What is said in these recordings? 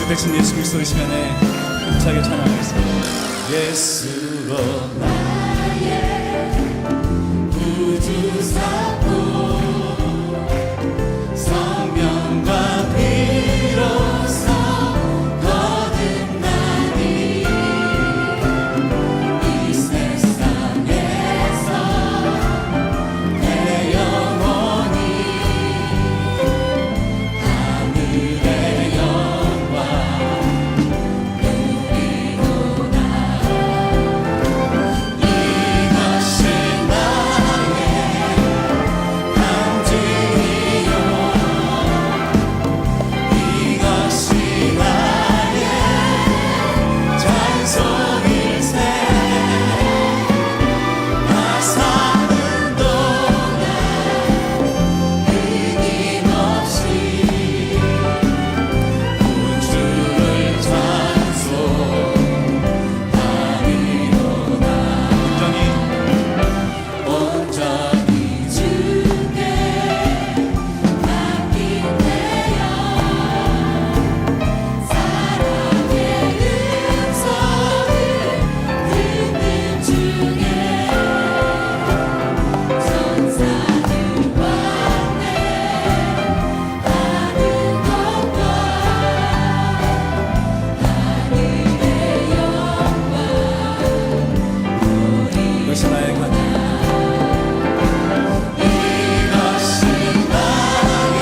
구주 대신 예수 그리스도 이 시간에 힘차게 찬양하겠습니다. 예수로 나의 구주 삼고 성령과 피로써 거듭나니 이 세상에서 내 영혼이 하늘의 영광 누리도다. 이것이 나의 간증이요 이것이 나의 찬송일세. 나 사는 동안 끊임없이 구주를 찬송하리로다. 온전히 주께 맡긴 내요 사랑의 음성을 듣는 중에 천사들 왕래 하는 것과 하늘의 영광 이것이 나의 간증. 이것이 나의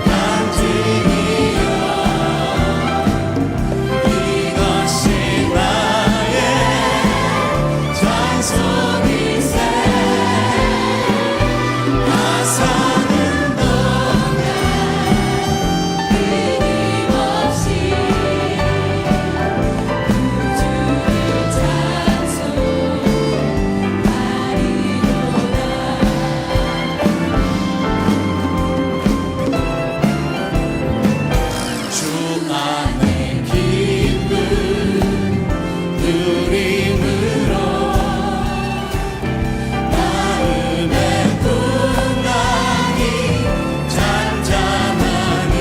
간증이요 이것이 나의 찬송일세. 나 사는 동안 끊임없이 구주를 찬송하리로다. 주 안에 기쁨 누림으로 마음의 풍랑이 잔잔하니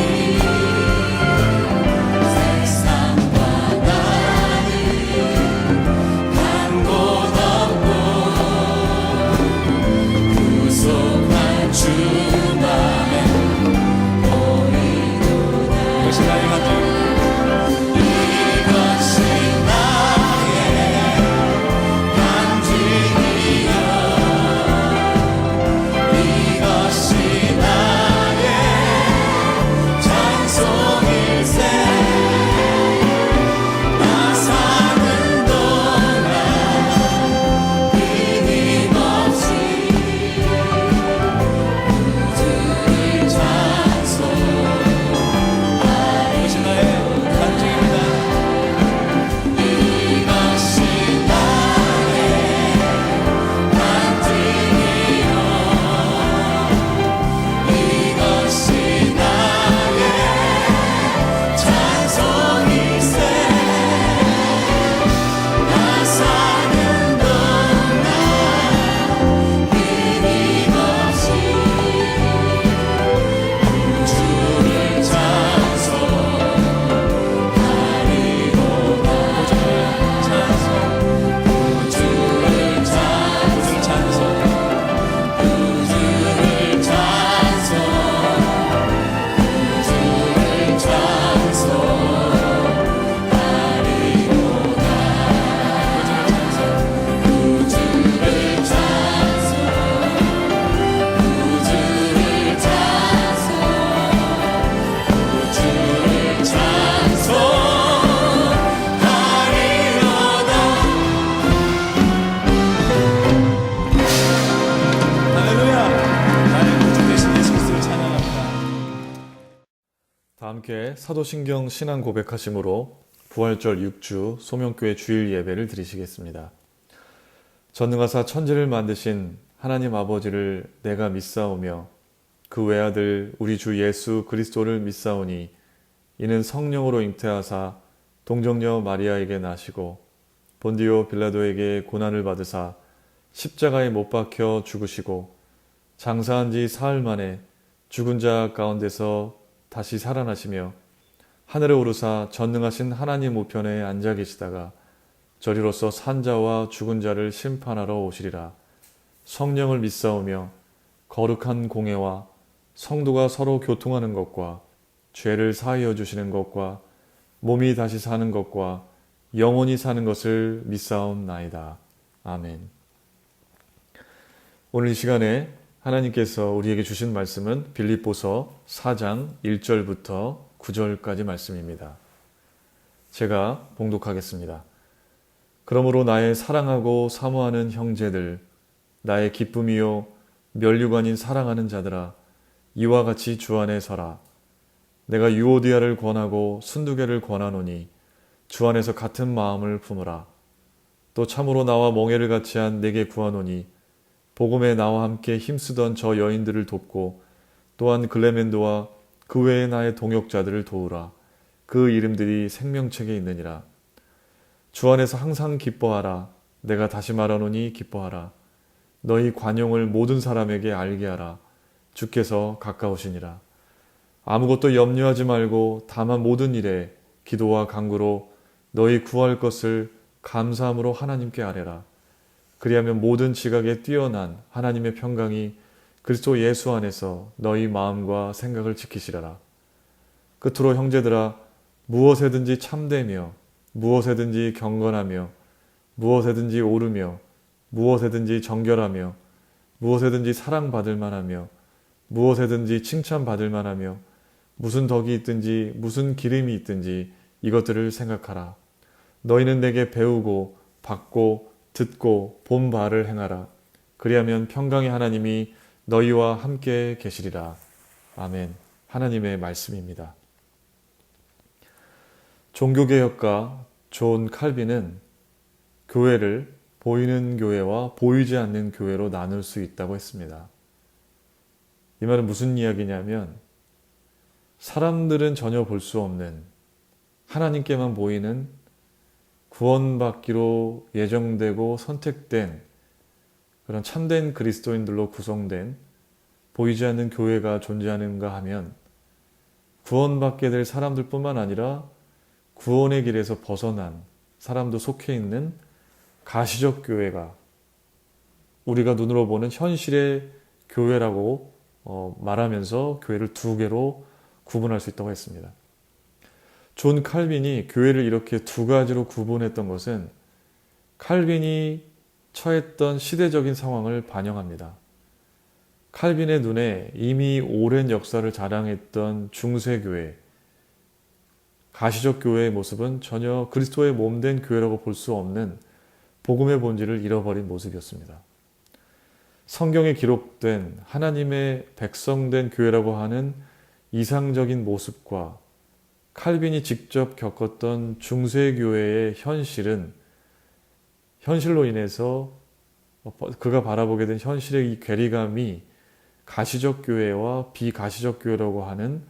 세상과 나는 간 곳 없고 구속한 주 맘에 보이도다. 이것이 나의 간증. 이것이 나의 간증이요 이것이 나의 찬송일세. 나 사는 동안 끊임없이 구주를 찬송하리로다. 이것이 나의 간증입니다. 이것이 나의 간증이요 이것이 나의 찬송일세. 나 사는 동안 끊임없이 구주를 찬송하리로다. 구주를 찬송 구주를 찬송 할렐루야. 나의 구주 대신 예수 그리스도를 찬양합니다. 다 함께 사도신경 신앙 고백하심으로 부활절 6주 소명교회 주일 예배를 드리시겠습니다. 전능하사 천지를 만드신 하나님 아버지를 내가 믿사오며 그 외아들 우리 주 예수 그리스도를 믿사오니 이는 성령으로 잉태하사 동정녀 마리아에게 나시고 본디오 빌라도에게 고난을 받으사 십자가에 못 박혀 죽으시고 장사한 지 사흘 만에 죽은 자 가운데서 다시 살아나시며 하늘에 오르사 전능하신 하나님 우편에 앉아 계시다가 저리로서 산자와 죽은 자를 심판하러 오시리라. 성령을 믿사오며 거룩한 공회와 성도가 서로 교통하는 것과 죄를 사하여 주시는 것과 몸이 다시 사는 것과 영원히 사는 것을 믿사옵나이다. 아멘. 오늘 이 시간에 하나님께서 우리에게 주신 말씀은 빌립보서 4장 1절부터 9절까지 말씀입니다. 제가 봉독하겠습니다. 그러므로 나의 사랑하고 사모하는 형제들, 나의 기쁨이요 면류관인 사랑하는 자들아, 이와 같이 주 안에 서라. 내가 유오디아를 권하고 순두개를 권하노니 주 안에서 같은 마음을 품으라. 또 참으로 나와 멍에를 같이 한 내게 구하노니 복음에 나와 함께 힘쓰던 저 여인들을 돕고 또한 글레멘도와 그 외의 나의 동역자들을 도우라. 그 이름들이 생명책에 있느니라. 주 안에서 항상 기뻐하라. 내가 다시 말하노니 기뻐하라. 너희 관용을 모든 사람에게 알게 하라. 주께서 가까우시니라. 아무것도 염려하지 말고 다만 모든 일에 기도와 간구로 너희 구할 것을 감사함으로 하나님께 아뢰라. 그리하면 모든 지각에 뛰어난 하나님의 평강이 그리스도 예수 안에서 너희 마음과 생각을 지키시라라. 끝으로 형제들아, 무엇에든지 참되며 무엇에든지 경건하며 무엇에든지 오르며 무엇에든지 정결하며 무엇에든지 사랑받을 만하며 무엇에든지 칭찬받을 만하며 무슨 덕이 있든지 무슨 기름이 있든지 이것들을 생각하라. 너희는 내게 배우고 받고 듣고 본 바를 행하라. 그리하면 평강의 하나님이 너희와 함께 계시리라. 아멘. 하나님의 말씀입니다. 종교개혁가 존 칼빈은 교회를 보이는 교회와 보이지 않는 교회로 나눌 수 있다고 했습니다. 이 말은 무슨 이야기냐면 사람들은 전혀 볼 수 없는 하나님께만 보이는 구원받기로 예정되고 선택된 그런 참된 그리스도인들로 구성된 보이지 않는 교회가 존재하는가 하면 구원받게 될 사람들뿐만 아니라 구원의 길에서 벗어난 사람도 속해 있는 가시적 교회가 우리가 눈으로 보는 현실의 교회라고 말하면서 교회를 두 개로 구분할 수 있다고 했습니다. 존 칼빈이 교회를 이렇게 두 가지로 구분했던 것은 칼빈이 처했던 시대적인 상황을 반영합니다. 칼빈의 눈에 이미 오랜 역사를 자랑했던 중세교회, 가시적 교회의 모습은 전혀 그리스도의 몸된 교회라고 볼 수 없는 복음의 본질을 잃어버린 모습이었습니다. 성경에 기록된 하나님의 백성된 교회라고 하는 이상적인 모습과 칼빈이 직접 겪었던 중세교회의 현실로 인해서 그가 바라보게 된 현실의 이 괴리감이 가시적 교회와 비가시적 교회라고 하는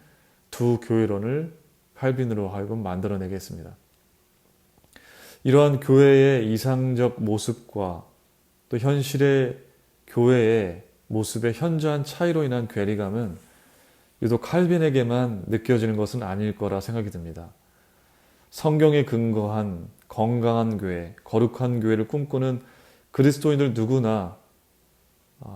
두 교회론을 칼빈으로 하여금 만들어내게 했습니다. 이러한 교회의 이상적 모습과 또 현실의 교회의 모습의 현저한 차이로 인한 괴리감은 유독 칼빈에게만 느껴지는 것은 아닐 거라 생각이 듭니다. 성경에 근거한 건강한 교회, 거룩한 교회를 꿈꾸는 그리스도인들 누구나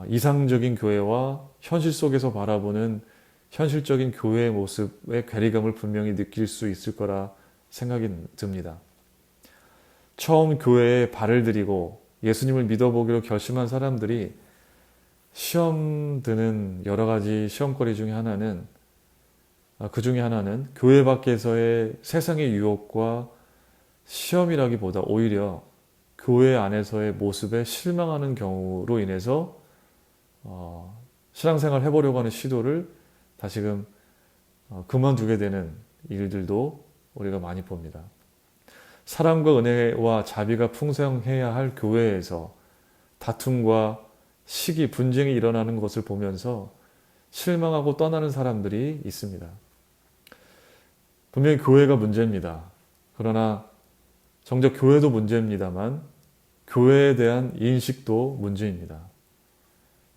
이상적인 교회와 현실 속에서 바라보는 현실적인 교회의 모습의 괴리감을 분명히 느낄 수 있을 거라 생각이 듭니다. 처음 교회에 발을 들이고 예수님을 믿어보기로 결심한 사람들이 시험 드는 여러 가지 시험거리 중에 하나는 그 중에 하나는 교회 밖에서의 세상의 유혹과 시험이라기보다 오히려 교회 안에서의 모습에 실망하는 경우로 인해서 신앙생활 해보려고 하는 시도를 다시금 그만두게 되는 일들도 우리가 많이 봅니다. 사랑과 은혜와 자비가 풍성해야 할 교회에서 다툼과 시기, 분쟁이 일어나는 것을 보면서 실망하고 떠나는 사람들이 있습니다. 분명히 교회가 문제입니다. 그러나 정작 교회도 문제입니다만 교회에 대한 인식도 문제입니다.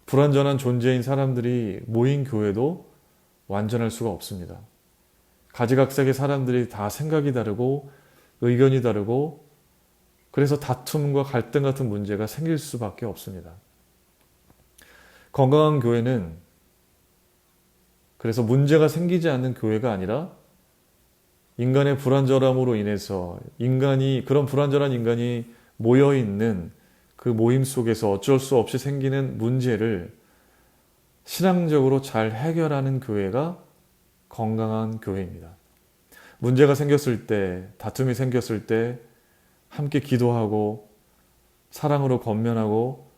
불완전한 존재인 사람들이 모인 교회도 완전할 수가 없습니다. 가지각색의 사람들이 다 생각이 다르고 의견이 다르고 그래서 다툼과 갈등 같은 문제가 생길 수밖에 없습니다. 건강한 교회는 그래서 문제가 생기지 않는 교회가 아니라 인간의 불완전함으로 인해서 그런 불완전한 인간이 모여있는 그 모임 속에서 어쩔 수 없이 생기는 문제를 신앙적으로 잘 해결하는 교회가 건강한 교회입니다. 문제가 생겼을 때, 다툼이 생겼을 때 함께 기도하고 사랑으로 권면하고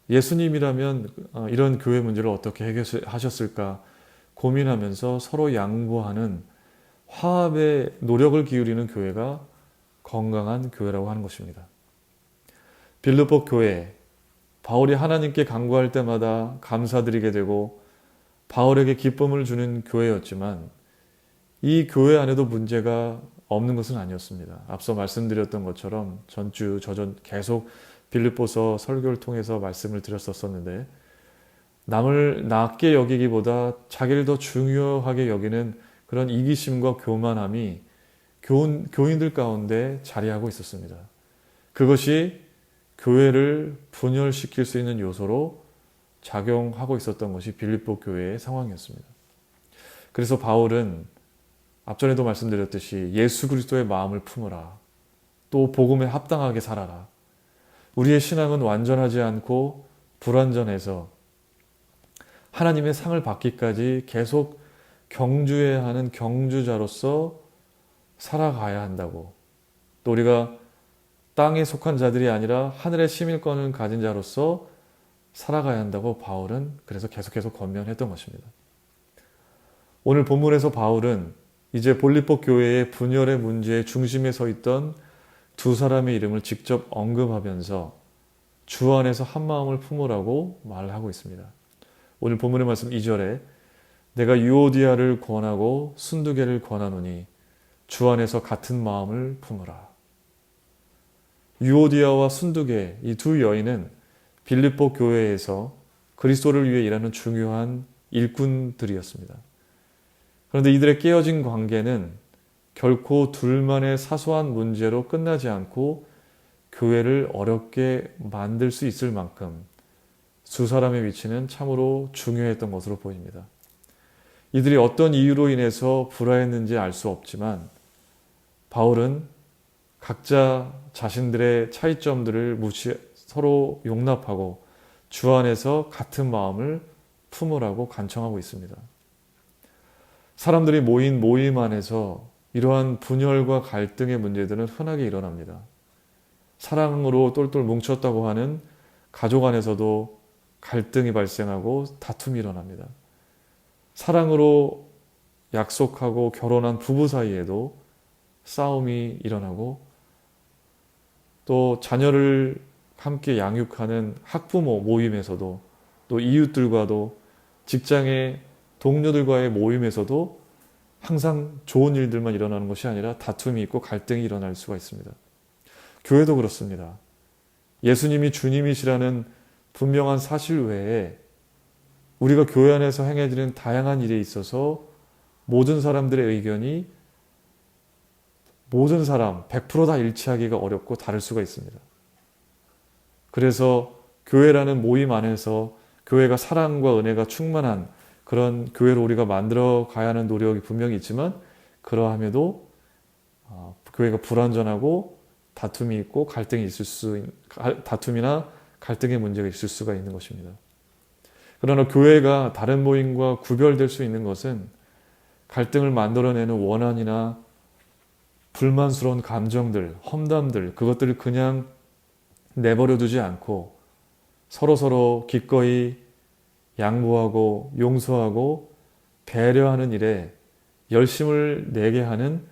예수님이라면 이런 교회 문제를 어떻게 해결하셨을까 고민하면서 서로 양보하는 화합에 노력을 기울이는 교회가 건강한 교회라고 하는 것입니다. 빌립보 교회, 바울이 하나님께 간구할 때마다 감사드리게 되고 바울에게 기쁨을 주는 교회였지만 이 교회 안에도 문제가 없는 것은 아니었습니다. 앞서 말씀드렸던 것처럼 전주 저전 계속 빌립보서 설교를 통해서 말씀을 드렸었는데 남을 낮게 여기기보다 자기를 더 중요하게 여기는 그런 이기심과 교만함이 교인들 가운데 자리하고 있었습니다. 그것이 교회를 분열시킬 수 있는 요소로 작용하고 있었던 것이 빌립보 교회의 상황이었습니다. 그래서 바울은 앞전에도 말씀드렸듯이 예수 그리스도의 마음을 품으라. 또 복음에 합당하게 살아라. 우리의 신앙은 완전하지 않고 불완전해서 하나님의 상을 받기까지 계속 경주해야 하는 경주자로서 살아가야 한다고. 또 우리가 땅에 속한 자들이 아니라 하늘의 시민권을 가진 자로서 살아가야 한다고 바울은 그래서 계속해서 권면했던 것입니다. 오늘 본문에서 바울은 이제 빌립보 교회의 분열의 문제의 중심에 서 있던 두 사람의 이름을 직접 언급하면서 주 안에서 한 마음을 품으라고 말을 하고 있습니다. 오늘 본문의 말씀 2절에 내가 유오디아를 권하고 순두개를 권하노니 주 안에서 같은 마음을 품으라. 유오디아와 순두개 이 두 여인은 빌립보 교회에서 그리스도를 위해 일하는 중요한 일꾼들이었습니다. 그런데 이들의 깨어진 관계는 결코 둘만의 사소한 문제로 끝나지 않고 교회를 어렵게 만들 수 있을 만큼 두 사람의 위치는 참으로 중요했던 것으로 보입니다. 이들이 어떤 이유로 인해서 불화했는지 알 수 없지만 바울은 각자 자신들의 차이점들을 서로 용납하고 주 안에서 같은 마음을 품으라고 간청하고 있습니다. 사람들이 모인 모임 안에서 이러한 분열과 갈등의 문제들은 흔하게 일어납니다. 사랑으로 똘똘 뭉쳤다고 하는 가족 안에서도 갈등이 발생하고 다툼이 일어납니다. 사랑으로 약속하고 결혼한 부부 사이에도 싸움이 일어나고 또 자녀를 함께 양육하는 학부모 모임에서도 또 이웃들과도 직장의 동료들과의 모임에서도 항상 좋은 일들만 일어나는 것이 아니라 다툼이 있고 갈등이 일어날 수가 있습니다. 교회도 그렇습니다. 예수님이 주님이시라는 분명한 사실 외에 우리가 교회 안에서 행해지는 다양한 일에 있어서 모든 사람들의 의견이 모든 사람 100% 다 일치하기가 어렵고 다를 수가 있습니다. 그래서 교회라는 모임 안에서 교회가 사랑과 은혜가 충만한 그런 교회로 우리가 만들어 가야 하는 노력이 분명히 있지만 그러함에도 교회가 불완전하고 다툼이 있고 다툼이나 갈등의 문제가 있을 수가 있는 것입니다. 그러나 교회가 다른 모임과 구별될 수 있는 것은 갈등을 만들어내는 원한이나 불만스러운 감정들, 험담들 그것들을 그냥 내버려 두지 않고 서로서로 기꺼이 양보하고 용서하고 배려하는 일에 열심을 내게 하는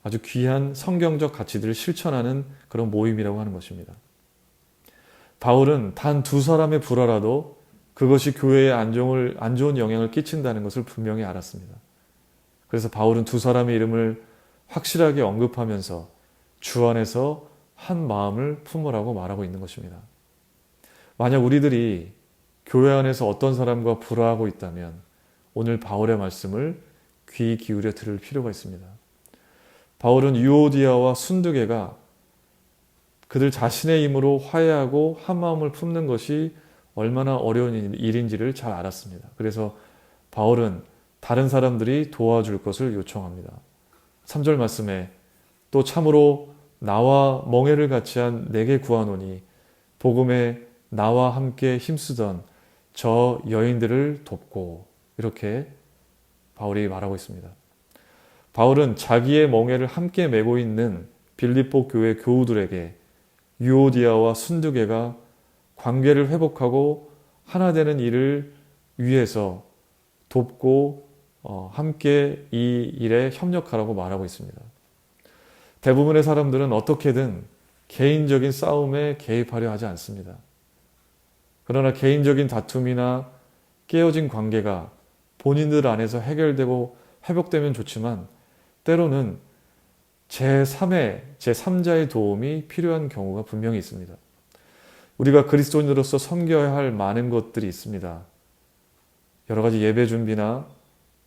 아주 귀한 성경적 가치들을 실천하는 그런 모임이라고 하는 것입니다. 바울은 단 두 사람의 불화라도 그것이 교회에 안 좋은 영향을 끼친다는 것을 분명히 알았습니다. 그래서 바울은 두 사람의 이름을 확실하게 언급하면서 주 안에서 한 마음을 품으라고 말하고 있는 것입니다. 만약 우리들이 교회 안에서 어떤 사람과 불화하고 있다면 오늘 바울의 말씀을 귀 기울여 들을 필요가 있습니다. 바울은 유오디아와 순두계가 그들 자신의 힘으로 화해하고 한마음을 품는 것이 얼마나 어려운 일인지를 잘 알았습니다. 그래서 바울은 다른 사람들이 도와줄 것을 요청합니다. 3절 말씀에 또 참으로 나와 멍에를 같이 한 내게 구하노니 복음에 나와 함께 힘쓰던 저 여인들을 돕고, 이렇게 바울이 말하고 있습니다. 바울은 자기의 멍에를 함께 메고 있는 빌립보 교회 교우들에게 유오디아와 순두계가 관계를 회복하고 하나 되는 일을 위해서 돕고 함께 이 일에 협력하라고 말하고 있습니다. 대부분의 사람들은 어떻게든 개인적인 싸움에 개입하려 하지 않습니다. 그러나 개인적인 다툼이나 깨어진 관계가 본인들 안에서 해결되고 회복되면 좋지만 때로는 제3자의 도움이 필요한 경우가 분명히 있습니다. 우리가 그리스도인으로서 섬겨야 할 많은 것들이 있습니다. 여러 가지 예배 준비나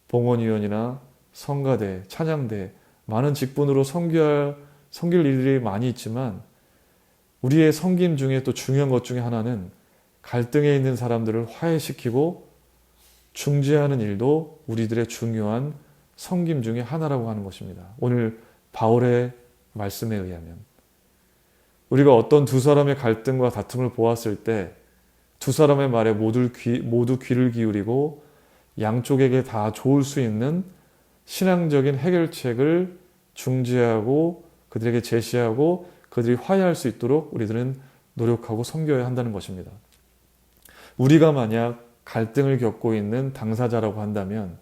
봉헌위원이나 성가대, 찬양대, 많은 직분으로 섬길 일들이 많이 있지만 우리의 섬김 중에 또 중요한 것 중에 하나는 갈등에 있는 사람들을 화해시키고 중재하는 일도 우리들의 중요한 섬김 중에 하나라고 하는 것입니다. 오늘 바울의 말씀에 의하면 우리가 어떤 두 사람의 갈등과 다툼을 보았을 때 두 사람의 말에 모두 귀를 기울이고 양쪽에게 다 좋을 수 있는 신앙적인 해결책을 중재하고 그들에게 제시하고 그들이 화해할 수 있도록 우리들은 노력하고 섬겨야 한다는 것입니다. 우리가 만약 갈등을 겪고 있는 당사자라고 한다면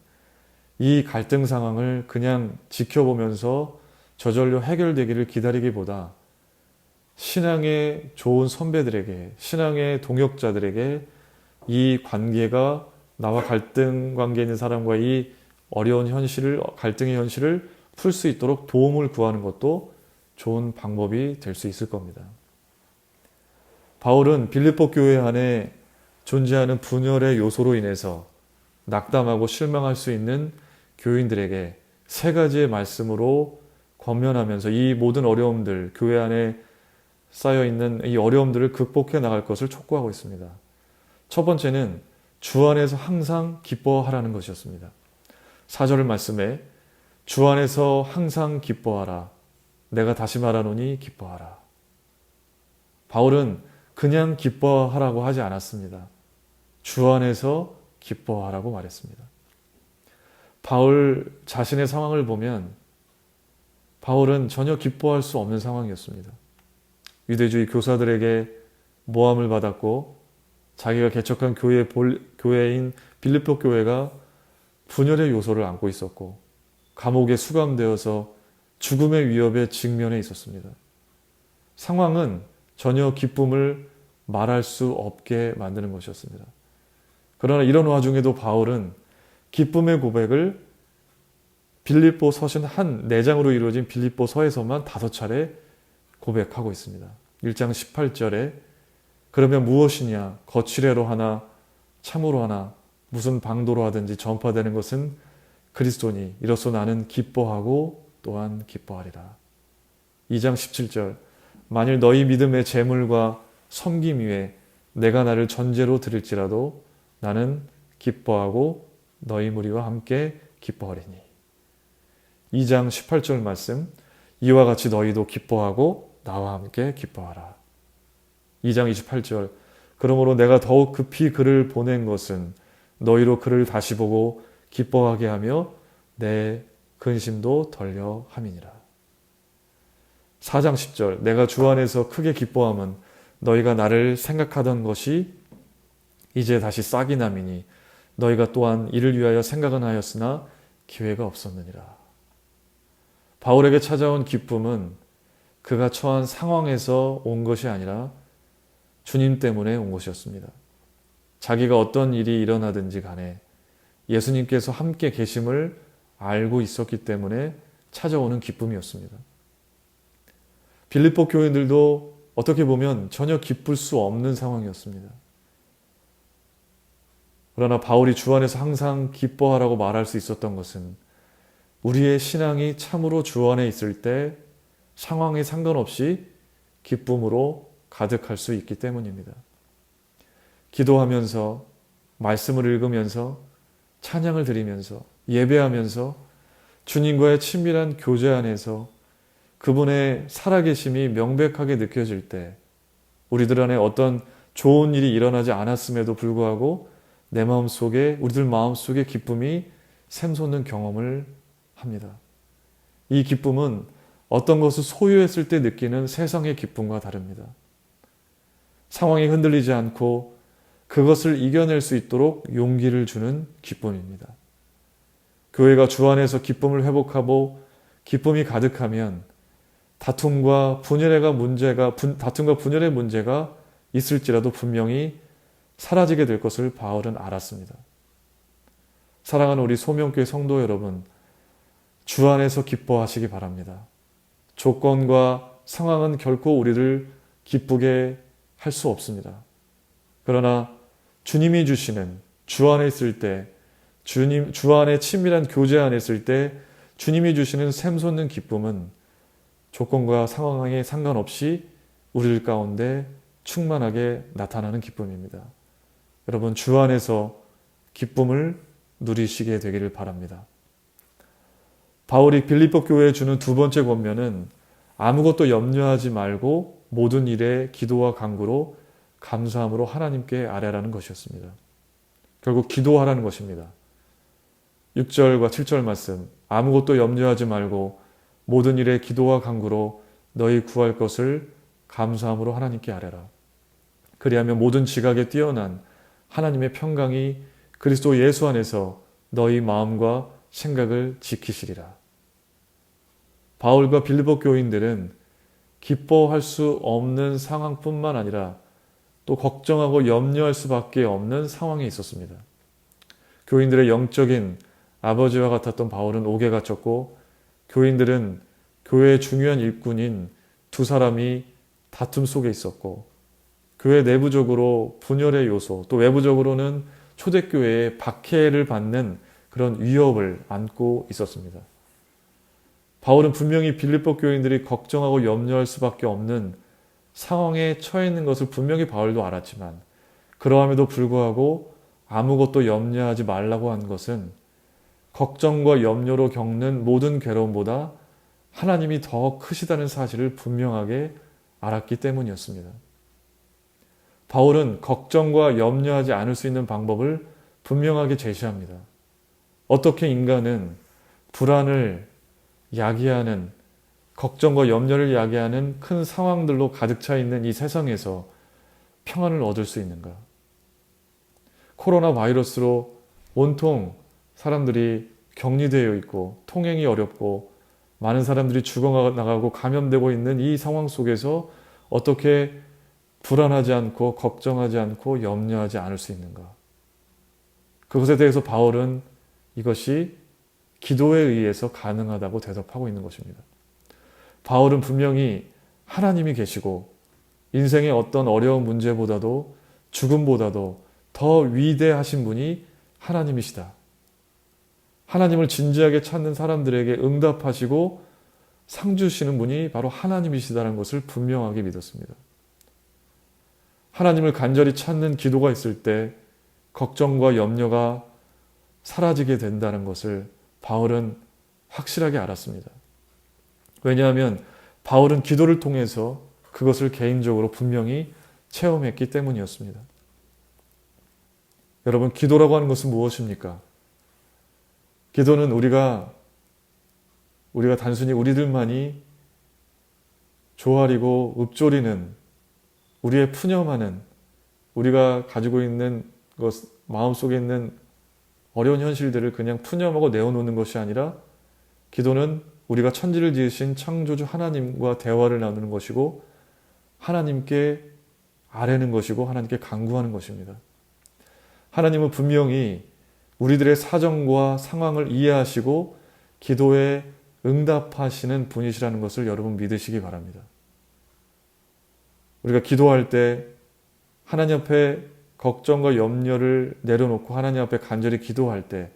이 갈등 상황을 그냥 지켜보면서 저절로 해결되기를 기다리기보다 신앙의 좋은 선배들에게, 신앙의 동역자들에게 이 관계가 나와 갈등 관계에 있는 사람과 이 어려운 현실을, 갈등의 현실을 풀 수 있도록 도움을 구하는 것도 좋은 방법이 될 수 있을 겁니다. 바울은 빌립보 교회 안에 존재하는 분열의 요소로 인해서 낙담하고 실망할 수 있는 교인들에게 세 가지의 말씀으로 권면하면서 이 모든 어려움들, 교회 안에 쌓여있는 이 어려움들을 극복해 나갈 것을 촉구하고 있습니다. 첫 번째는 주 안에서 항상 기뻐하라는 것이었습니다. 4절 말씀에 주 안에서 항상 기뻐하라. 내가 다시 말하노니 기뻐하라. 바울은 그냥 기뻐하라고 하지 않았습니다. 주 안에서 기뻐하라고 말했습니다. 바울 자신의 상황을 보면 바울은 전혀 기뻐할 수 없는 상황이었습니다. 유대주의 교사들에게 모함을 받았고 자기가 개척한 교회인 빌립보 교회가 분열의 요소를 안고 있었고 감옥에 수감되어서 죽음의 위협에 직면해 있었습니다. 상황은 전혀 기쁨을 말할 수 없게 만드는 것이었습니다. 그러나 이런 와중에도 바울은 기쁨의 고백을 빌립보 서신 한 4장으로 이루어진 빌립보 서에서만 5차례 고백하고 있습니다. 1장 18절에 그러면 무엇이냐 거칠애로 하나 참으로 하나 무슨 방도로 하든지 전파되는 것은 그리스도니 이로써 나는 기뻐하고 또한 기뻐하리라. 2장 17절 만일 너희 믿음의 재물과 섬김 위에 내가 나를 전제로 드릴지라도 나는 기뻐하고 너희 무리와 함께 기뻐하리니. 2장 18절 말씀 이와 같이 너희도 기뻐하고 나와 함께 기뻐하라. 2장 28절 그러므로 내가 더욱 급히 그를 보낸 것은 너희로 그를 다시 보고 기뻐하게 하며 내 근심도 덜려 함이니라. 4장 10절 내가 주 안에서 크게 기뻐함은 너희가 나를 생각하던 것이 이제 다시 싹이 남이니 너희가 또한 이를 위하여 생각은 하였으나 기회가 없었느니라. 바울에게 찾아온 기쁨은 그가 처한 상황에서 온 것이 아니라 주님 때문에 온 것이었습니다. 자기가 어떤 일이 일어나든지 간에 예수님께서 함께 계심을 알고 있었기 때문에 찾아오는 기쁨이었습니다. 빌립보 교인들도 어떻게 보면 전혀 기쁠 수 없는 상황이었습니다. 그러나 바울이 주 안에서 항상 기뻐하라고 말할 수 있었던 것은 우리의 신앙이 참으로 주 안에 있을 때 상황에 상관없이 기쁨으로 가득할 수 있기 때문입니다. 기도하면서, 말씀을 읽으면서, 찬양을 드리면서, 예배하면서 주님과의 친밀한 교제 안에서 그분의 살아계심이 명백하게 느껴질 때 우리들 안에 어떤 좋은 일이 일어나지 않았음에도 불구하고 내 마음속에, 우리들 마음속에 기쁨이 샘솟는 경험을 합니다. 이 기쁨은 어떤 것을 소유했을 때 느끼는 세상의 기쁨과 다릅니다. 상황이 흔들리지 않고 그것을 이겨낼 수 있도록 용기를 주는 기쁨입니다. 교회가 주 안에서 기쁨을 회복하고 기쁨이 가득하면 다툼과 분열의 문제가 있을지라도 분명히 사라지게 될 것을 바울은 알았습니다. 사랑하는 우리 소명교회 성도 여러분, 주 안에서 기뻐하시기 바랍니다. 조건과 상황은 결코 우리를 기쁘게 할 수 없습니다. 그러나 주님이 주시는 주 안에 있을 때, 주 안에 친밀한 교제 안에 있을 때 주님이 주시는 샘솟는 기쁨은 조건과 상황에 상관없이 우리들 가운데 충만하게 나타나는 기쁨입니다. 여러분, 주 안에서 기쁨을 누리시게 되기를 바랍니다. 바울이 빌립보 교회에 주는 두 번째 권면은 아무것도 염려하지 말고 모든 일에 기도와 간구로 감사함으로 하나님께 아뢰라는 것이었습니다. 결국 기도하라는 것입니다. 6절과 7절 말씀, 아무것도 염려하지 말고 모든 일에 기도와 간구로 너희 구할 것을 감사함으로 하나님께 아뢰라. 그리하면 모든 지각에 뛰어난 하나님의 평강이 그리스도 예수 안에서 너희 마음과 생각을 지키시리라. 바울과 빌립보 교인들은 기뻐할 수 없는 상황뿐만 아니라 또 걱정하고 염려할 수밖에 없는 상황에 있었습니다. 교인들의 영적인 아버지와 같았던 바울은 옥에 갇혔고 교인들은 교회의 중요한 일꾼인 두 사람이 다툼 속에 있었고 교회 내부적으로 분열의 요소, 또 외부적으로는 초대교회의 박해를 받는 그런 위협을 안고 있었습니다. 바울은 분명히 빌립보 교인들이 걱정하고 염려할 수밖에 없는 상황에 처해 있는 것을 분명히 바울도 알았지만 그러함에도 불구하고 아무것도 염려하지 말라고 한 것은 걱정과 염려로 겪는 모든 괴로움보다 하나님이 더 크시다는 사실을 분명하게 알았기 때문이었습니다. 바울은 걱정과 염려하지 않을 수 있는 방법을 분명하게 제시합니다. 어떻게 인간은 불안을 야기하는, 걱정과 염려를 야기하는 큰 상황들로 가득 차 있는 이 세상에서 평안을 얻을 수 있는가? 코로나 바이러스로 온통 사람들이 격리되어 있고 통행이 어렵고 많은 사람들이 죽어나가고 감염되고 있는 이 상황 속에서 어떻게 불안하지 않고 걱정하지 않고 염려하지 않을 수 있는가? 그것에 대해서 바울은 이것이 기도에 의해서 가능하다고 대답하고 있는 것입니다. 바울은 분명히 하나님이 계시고 인생의 어떤 어려운 문제보다도 죽음보다도 더 위대하신 분이 하나님이시다. 하나님을 진지하게 찾는 사람들에게 응답하시고 상 주시는 분이 바로 하나님이시다는 것을 분명하게 믿었습니다. 하나님을 간절히 찾는 기도가 있을 때 걱정과 염려가 사라지게 된다는 것을 바울은 확실하게 알았습니다. 왜냐하면 바울은 기도를 통해서 그것을 개인적으로 분명히 체험했기 때문이었습니다. 여러분, 기도라고 하는 것은 무엇입니까? 기도는 우리가 단순히 우리들만이 조아리고 읊조리는, 우리의 푸념하는, 우리가 가지고 있는 것, 마음속에 있는 어려운 현실들을 그냥 푸념하고 내어놓는 것이 아니라 기도는 우리가 천지를 지으신 창조주 하나님과 대화를 나누는 것이고 하나님께 아뢰는 것이고 하나님께 간구하는 것입니다. 하나님은 분명히 우리들의 사정과 상황을 이해하시고 기도에 응답하시는 분이시라는 것을 여러분 믿으시기 바랍니다. 우리가 기도할 때 하나님 앞에 걱정과 염려를 내려놓고 하나님 앞에 간절히 기도할 때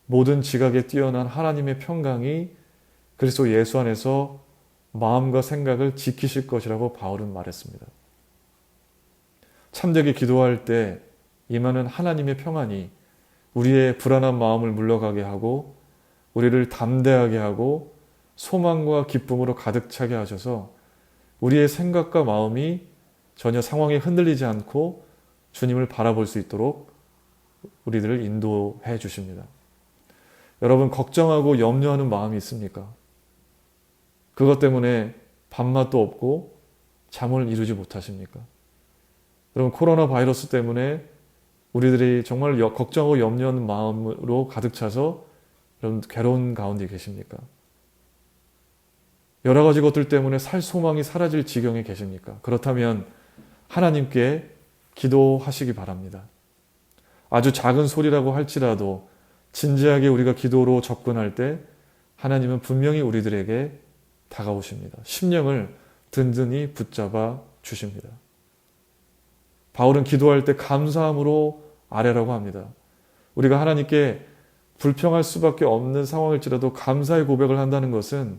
모든 지각에 뛰어난 하나님의 평강이 그리스도 예수 안에서 마음과 생각을 지키실 것이라고 바울은 말했습니다. 참되게 기도할 때 임하는 하나님의 평안이 우리의 불안한 마음을 물러가게 하고 우리를 담대하게 하고 소망과 기쁨으로 가득 차게 하셔서 우리의 생각과 마음이 전혀 상황에 흔들리지 않고 주님을 바라볼 수 있도록 우리들을 인도해 주십니다. 여러분, 걱정하고 염려하는 마음이 있습니까? 그것 때문에 밥맛도 없고 잠을 이루지 못하십니까? 여러분, 코로나 바이러스 때문에 우리들이 정말 걱정하고 염려하는 마음으로 가득 차서 여러분 괴로운 가운데 계십니까? 여러 가지 것들 때문에 살 소망이 사라질 지경에 계십니까? 그렇다면 하나님께 기도하시기 바랍니다. 아주 작은 소리라고 할지라도 진지하게 우리가 기도로 접근할 때 하나님은 분명히 우리들에게 다가오십니다. 심령을 든든히 붙잡아 주십니다. 바울은 기도할 때 감사함으로 아뢰라고 합니다. 우리가 하나님께 불평할 수밖에 없는 상황일지라도 감사의 고백을 한다는 것은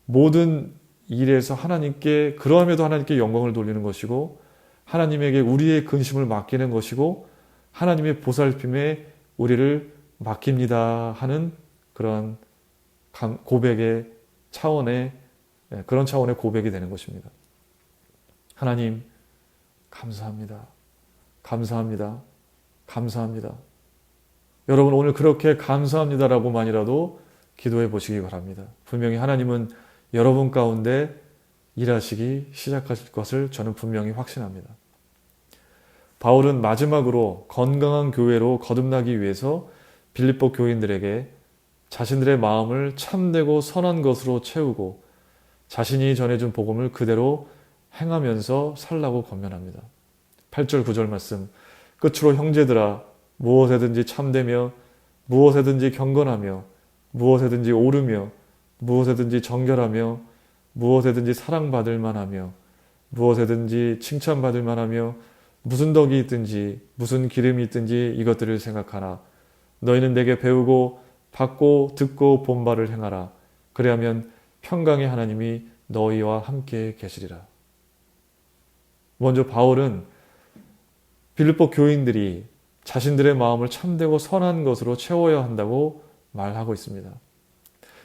모든 일에서 하나님께, 그러함에도 하나님께 영광을 돌리는 것이고 하나님에게 우리의 근심을 맡기는 것이고 하나님의 보살핌에 우리를 맡깁니다 하는 그런 고백의 차원의, 그런 차원의 고백이 되는 것입니다. 하나님, 감사합니다. 감사합니다. 감사합니다. 여러분, 오늘 그렇게 감사합니다라고만이라도 기도해 보시기 바랍니다. 분명히 하나님은 여러분 가운데 일하시기 시작하실 것을 저는 분명히 확신합니다. 바울은 마지막으로 건강한 교회로 거듭나기 위해서 빌립보 교인들에게 자신들의 마음을 참되고 선한 것으로 채우고 자신이 전해준 복음을 그대로 행하면서 살라고 권면합니다. 8절 9절 말씀, 끝으로 형제들아 무엇에든지 참되며 무엇에든지 경건하며 무엇에든지 옳으며 무엇에든지 정결하며 무엇에든지 사랑받을 만하며 무엇에든지 칭찬받을 만하며 무슨 덕이 있든지 무슨 기름이 있든지 이것들을 생각하라. 너희는 내게 배우고 받고 듣고 본 바를 행하라. 그리하면 평강의 하나님이 너희와 함께 계시리라. 먼저 바울은 빌립보 교인들이 자신들의 마음을 참되고 선한 것으로 채워야 한다고 말하고 있습니다.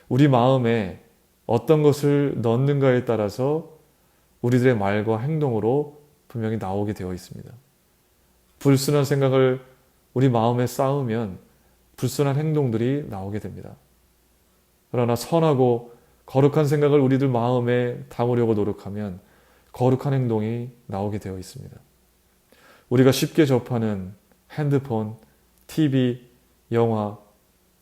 우리 마음에 어떤 것을 넣는가에 따라서 우리들의 말과 행동으로 분명히 나오게 되어 있습니다. 불순한 생각을 우리 마음에 쌓으면 불순한 행동들이 나오게 됩니다. 그러나 선하고 거룩한 생각을 우리들 마음에 담으려고 노력하면 거룩한 행동이 나오게 되어 있습니다. 우리가 쉽게 접하는 핸드폰, TV, 영화,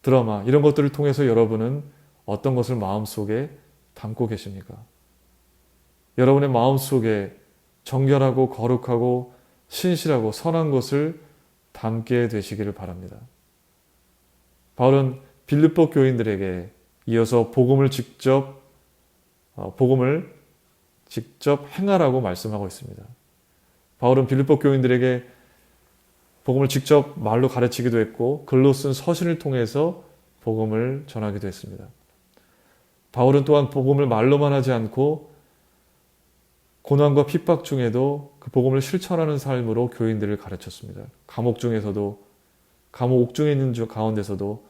드라마 이런 것들을 통해서 여러분은 어떤 것을 마음속에 담고 계십니까? 여러분의 마음속에 정결하고 거룩하고 신실하고 선한 것을 담게 되시기를 바랍니다. 바울은 빌립보 교인들에게 이어서 복음을 직접 행하라고 말씀하고 있습니다. 바울은 빌립보 교인들에게 복음을 직접 말로 가르치기도 했고 글로 쓴 서신을 통해서 복음을 전하기도 했습니다. 바울은 또한 복음을 말로만 하지 않고 고난과 핍박 중에도 그 복음을 실천하는 삶으로 교인들을 가르쳤습니다. 감옥 옥중에 있는 가운데서도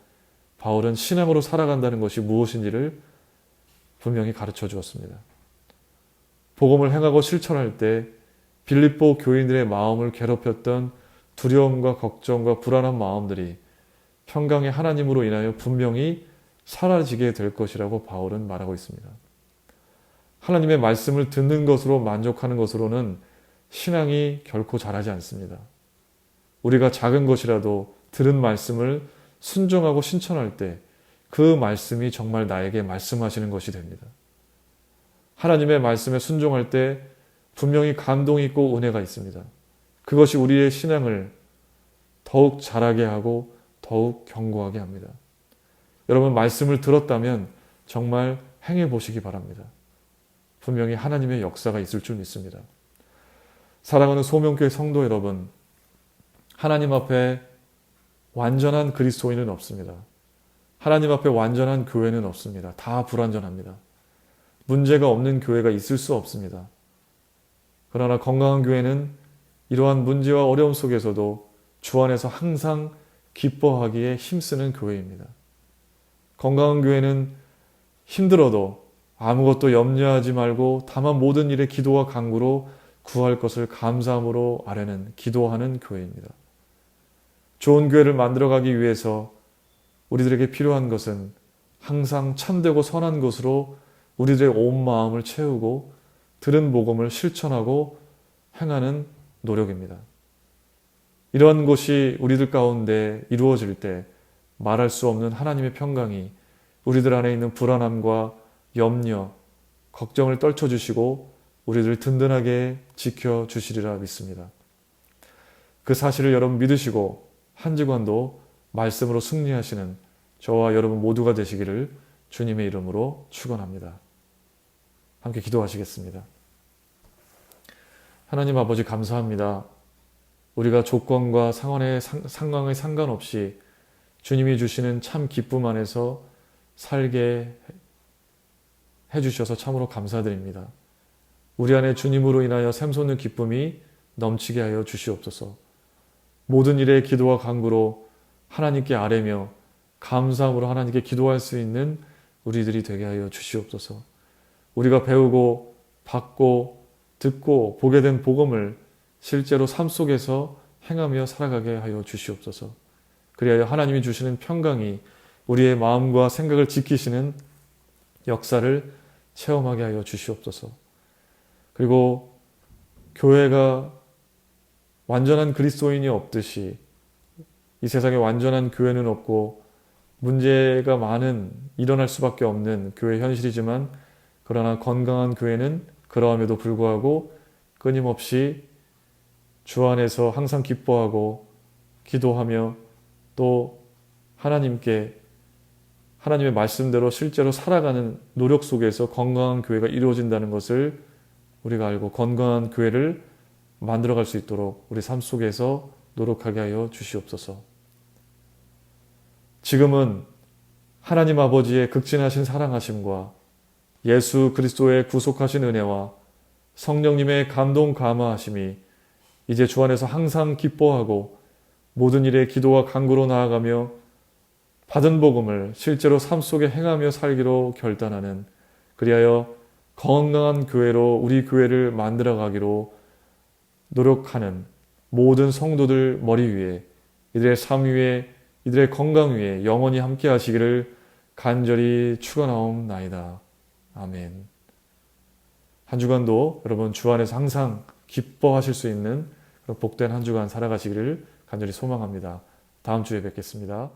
바울은 신앙으로 살아간다는 것이 무엇인지를 분명히 가르쳐 주었습니다. 복음을 행하고 실천할 때 빌립보 교인들의 마음을 괴롭혔던 두려움과 걱정과 불안한 마음들이 평강의 하나님으로 인하여 분명히 사라지게 될 것이라고 바울은 말하고 있습니다. 하나님의 말씀을 듣는 것으로 만족하는 것으로는 신앙이 결코 자라지 않습니다. 우리가 작은 것이라도 들은 말씀을 순종하고 신천할 때 그 말씀이 정말 나에게 말씀하시는 것이 됩니다. 하나님의 말씀에 순종할 때 분명히 감동이 있고 은혜가 있습니다. 그것이 우리의 신앙을 더욱 자라게 하고 더욱 견고하게 합니다. 여러분, 말씀을 들었다면 정말 행해 보시기 바랍니다. 분명히 하나님의 역사가 있을 줄 믿습니다. 사랑하는 소명교회 성도 여러분, 하나님 앞에 완전한 그리스도인은 없습니다. 하나님 앞에 완전한 교회는 없습니다. 다 불완전합니다. 문제가 없는 교회가 있을 수 없습니다. 그러나 건강한 교회는 이러한 문제와 어려움 속에서도 주 안에서 항상 기뻐하기에 힘쓰는 교회입니다. 건강한 교회는 힘들어도 아무것도 염려하지 말고 다만 모든 일에 기도와 간구로 구할 것을 감사함으로 아뢰는 기도하는 교회입니다. 좋은 교회를 만들어가기 위해서 우리들에게 필요한 것은 항상 참되고 선한 것으로 우리들의 온 마음을 채우고 들은 복음을 실천하고 행하는 노력입니다. 이러한 것이 우리들 가운데 이루어질 때 말할 수 없는 하나님의 평강이 우리들 안에 있는 불안함과 염려, 걱정을 떨쳐주시고 우리들을 든든하게 지켜주시리라 믿습니다. 그 사실을 여러분 믿으시고 한 주간도 말씀으로 승리하시는 저와 여러분 모두가 되시기를 주님의 이름으로 축원합니다. 함께 기도하시겠습니다. 하나님 아버지 감사합니다. 우리가 조건과 상황에 상관없이 주님이 주시는 참 기쁨 안에서 살게 해주셔서 참으로 감사드립니다. 우리 안에 주님으로 인하여 샘솟는 기쁨이 넘치게 하여 주시옵소서. 모든 일에 기도와 간구로 하나님께 아뢰며 감사함으로 하나님께 기도할 수 있는 우리들이 되게 하여 주시옵소서. 우리가 배우고 받고 듣고 보게 된 복음을 실제로 삶 속에서 행하며 살아가게 하여 주시옵소서. 그리하여 하나님이 주시는 평강이 우리의 마음과 생각을 지키시는 역사를 체험하게 하여 주시옵소서. 그리고 교회가 완전한 그리스도인이 없듯이 이 세상에 완전한 교회는 없고 문제가 일어날 수밖에 없는 교회 현실이지만 그러나 건강한 교회는 그러함에도 불구하고 끊임없이 주 안에서 항상 기뻐하고 기도하며 또 하나님의 말씀대로 실제로 살아가는 노력 속에서 건강한 교회가 이루어진다는 것을 우리가 알고 건강한 교회를 만들어갈 수 있도록 우리 삶 속에서 노력하게 하여 주시옵소서. 지금은 하나님 아버지의 극진하신 사랑하심과 예수 그리스도의 구속하신 은혜와 성령님의 감동 감화하심이 이제 주 안에서 항상 기뻐하고 모든 일에 기도와 간구로 나아가며 받은 복음을 실제로 삶 속에 행하며 살기로 결단하는 그리하여 건강한 교회로 우리 교회를 만들어가기로 노력하는 모든 성도들 머리 위에 이들의 삶 위에 이들의 건강 위에 영원히 함께 하시기를 간절히 축원하옵나이다. 아멘. 한 주간도 여러분 주 안에서 항상 기뻐하실 수 있는 그런 복된 한 주간 살아가시기를 간절히 소망합니다. 다음 주에 뵙겠습니다.